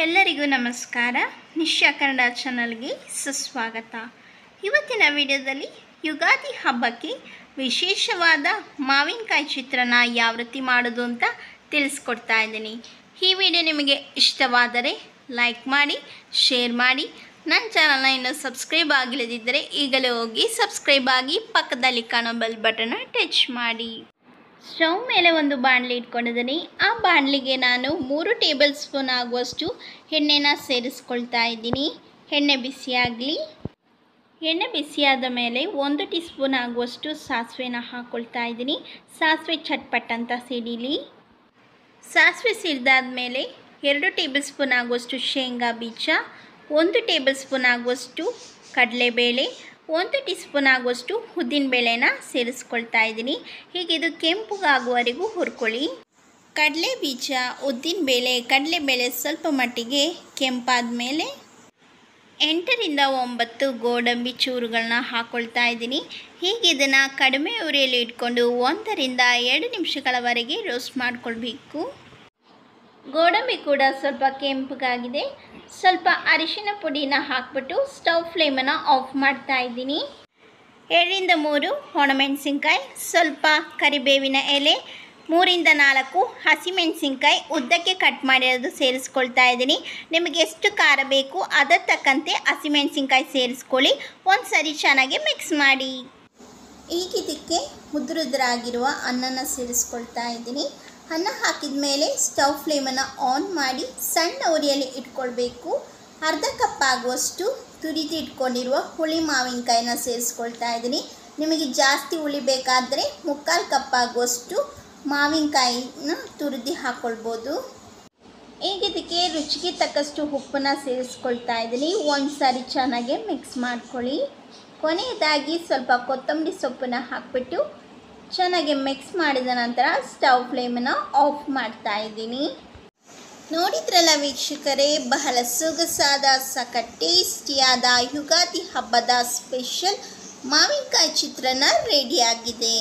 ಎಲ್ಲರಿಗೂ ನಮಸ್ಕಾರ. ನಿಶ್ಚಯ ಕನ್ನಡ ಚಾನಲ್ಗೆ ಸುಸ್ವಾಗತ. ಇವತ್ತಿನ ವಿಡಿಯೋದಲ್ಲಿ ಯುಗಾದಿ ಹಬ್ಬಕ್ಕೆ ವಿಶೇಷವಾದ ಮಾವಿನಕಾಯಿ ಚಿತ್ರಾನ್ನ ಯಾವ ರೀತಿ ಮಾಡೋದು ಅಂತ ತಿಳಿಸ್ಕೊಡ್ತಾ ಇದ್ದೀನಿ. ಈ ವಿಡಿಯೋ ನಿಮಗೆ ಇಷ್ಟವಾದರೆ ಲೈಕ್ ಮಾಡಿ, ಶೇರ್ ಮಾಡಿ. ನನ್ನ ಚಾನಲ್ನ ಇನ್ನೂ ಸಬ್ಸ್ಕ್ರೈಬ್ ಆಗಿಲ್ಲದಿದ್ದರೆ ಈಗಲೇ ಹೋಗಿ ಸಬ್ಸ್ಕ್ರೈಬ್ ಆಗಿ, ಪಕ್ಕದಲ್ಲಿ ಕಾಣೋ ಬೆಲ್ ಬಟನ್ನ ಟಚ್ ಮಾಡಿ. ಸ್ಟವ್ ಮೇಲೆ ಒಂದು ಬಾಣಲಿ ಇಟ್ಕೊಂಡಿದ್ದೀನಿ. ಆ ಬಾಣಲಿಗೆ ನಾನು 3 ಟೇಬಲ್ ಸ್ಪೂನ್ ಆಗುವಷ್ಟು ಎಣ್ಣೆನ ಸೇರಿಸ್ಕೊಳ್ತಾ ಇದ್ದೀನಿ. ಎಣ್ಣೆ ಬಿಸಿಯಾಗಲಿ. ಎಣ್ಣೆ ಬಿಸಿಯಾದ ಮೇಲೆ 1 ಟೀ ಸ್ಪೂನ್ ಆಗುವಷ್ಟು ಸಾಸಿವೆನ ಹಾಕ್ಕೊಳ್ತಾ ಇದ್ದೀನಿ. ಸಾಸಿವೆ ಚಟ್ಪಟ್ ಅಂತ ಸಿಡಿಲಿ. ಸಾಸಿವೆ ಸಿಡಿದಾದ ಮೇಲೆ 2 ಟೇಬಲ್ ಸ್ಪೂನ್ ಆಗುವಷ್ಟು ಶೇಂಗಾ ಬೀಜ, 1 ಟೇಬಲ್ ಸ್ಪೂನ್ ಆಗುವಷ್ಟು ಕಡಲೆಬೇಳೆ, 1 ಟೀ ಸ್ಪೂನ್ ಆಗುವಷ್ಟು ಉದ್ದಿನಬೇಳೆನ ಸೇರಿಸ್ಕೊಳ್ತಾ ಇದ್ದೀನಿ. ಹೀಗೆ ಇದು ಕೆಂಪುಗಾಗುವವರೆಗೂ ಹುರ್ಕೊಳ್ಳಿ. ಕಡಲೆ ಬೀಜ, ಉದ್ದಿನಬೇಳೆ, ಕಡಲೆಬೇಳೆ ಸ್ವಲ್ಪ ಮಟ್ಟಿಗೆ ಕೆಂಪಾದ ಮೇಲೆ 8 ರಿಂದ 9 ಗೋಡಂಬಿ ಚೂರುಗಳನ್ನ ಹಾಕ್ಕೊಳ್ತಾ ಇದ್ದೀನಿ. ಹೀಗೆ ಇದನ್ನು ಕಡಿಮೆ ಉರಿಯಲ್ಲಿ ಇಟ್ಕೊಂಡು 1 ರಿಂದ 2 ನಿಮಿಷಗಳವರೆಗೆ ರೋಸ್ಟ್ ಮಾಡಿಕೊಳ್ಬೇಕು. ಗೋಡಂಬಿ ಕೂಡ ಸ್ವಲ್ಪ ಕೆಂಪಗಾಗಿದೆ. ಸ್ವಲ್ಪ ಅರಿಶಿನ ಪುಡಿನ ಹಾಕ್ಬಿಟ್ಟು ಸ್ಟವ್ ಫ್ಲೇಮನ್ನು ಆಫ್ ಮಾಡ್ತಾ ಇದ್ದೀನಿ. 2 ರಿಂದ 3 ಒಣಮೆಣಸಿನ್ಕಾಯಿ, ಸ್ವಲ್ಪ ಕರಿಬೇವಿನ ಎಲೆ, 3 ರಿಂದ 4 ಹಸಿಮೆಣಸಿನ್ಕಾಯಿ ಉದ್ದಕ್ಕೆ ಕಟ್ ಮಾಡಿರೋದು ಸೇರಿಸ್ಕೊಳ್ತಾ ಇದ್ದೀನಿ. ನಿಮಗೆ ಎಷ್ಟು ಖಾರ ಬೇಕು ಅದರ ತಕ್ಕಂತೆ ಹಸಿಮೆಣಸಿನ್ಕಾಯಿ ಸೇರಿಸ್ಕೊಳ್ಳಿ. ಒಂದು ಸರಿ ಚೆನ್ನಾಗಿ ಮಿಕ್ಸ್ ಮಾಡಿ. ಈಗ ಇದಕ್ಕೆ ಉದುರುದ್ರಾಗಿರುವ ಅನ್ನನ ಸೇರಿಸ್ಕೊಳ್ತಾ ಇದ್ದೀನಿ. ಅನ್ನ ಹಾಕಿದ ಮೇಲೆ ಸ್ಟವ್ ಫ್ಲೇಮನ್ನು ಆನ್ ಮಾಡಿ ಸಣ್ಣ ಉರಿಯಲ್ಲಿ ಇಟ್ಕೊಳ್ಬೇಕು. ಅರ್ಧ ಕಪ್ ಆಗುವಷ್ಟು ತುರಿದು ಇಟ್ಕೊಂಡಿರುವ ಹುಳಿ ಮಾವಿನಕಾಯಿನ ಸೇರಿಸ್ಕೊಳ್ತಾ ಇದ್ದೀನಿ. ನಿಮಗೆ ಜಾಸ್ತಿ ಹುಳಿ ಬೇಕಾದರೆ 3/4 ಕಪ್ ಆಗುವಷ್ಟು ಮಾವಿನಕಾಯಿನ ತುರಿದು ಹಾಕ್ಕೊಳ್ಬೋದು. ಈಗ ಇದಕ್ಕೆ ರುಚಿಗೆ ತಕ್ಕಷ್ಟು ಉಪ್ಪನ್ನ ಸೇರಿಸ್ಕೊಳ್ತಾ ಇದ್ದೀನಿ. ಒಂದು ಸಾರಿ ಚೆನ್ನಾಗಿ ಮಿಕ್ಸ್ ಮಾಡ್ಕೊಳ್ಳಿ. ಕೊನೆಯದಾಗಿ ಸ್ವಲ್ಪ ಕೊತ್ತಂಬರಿ ಸೊಪ್ಪನ್ನು ಹಾಕ್ಬಿಟ್ಟು ಚೆನ್ನಾಗಿ ಮಿಕ್ಸ್ ಮಾಡಿದ ನಂತರ ಸ್ಟವ್ ಫ್ಲೇಮನ್ನು ಆಫ್ ಮಾಡ್ತಾ ಇದ್ದೀನಿ. ನೋಡಿದ್ರಲ್ಲ ವೀಕ್ಷಕರೇ, ಬಹಳ ಸೊಗಸಾದ ಟೇಸ್ಟಿಯಾದ ಯುಗಾದಿ ಹಬ್ಬದ ಸ್ಪೆಷಲ್ ಮಾವಿನಕಾಯಿ ಚಿತ್ರಾನ್ನ ರೆಡಿಯಾಗಿದೆ.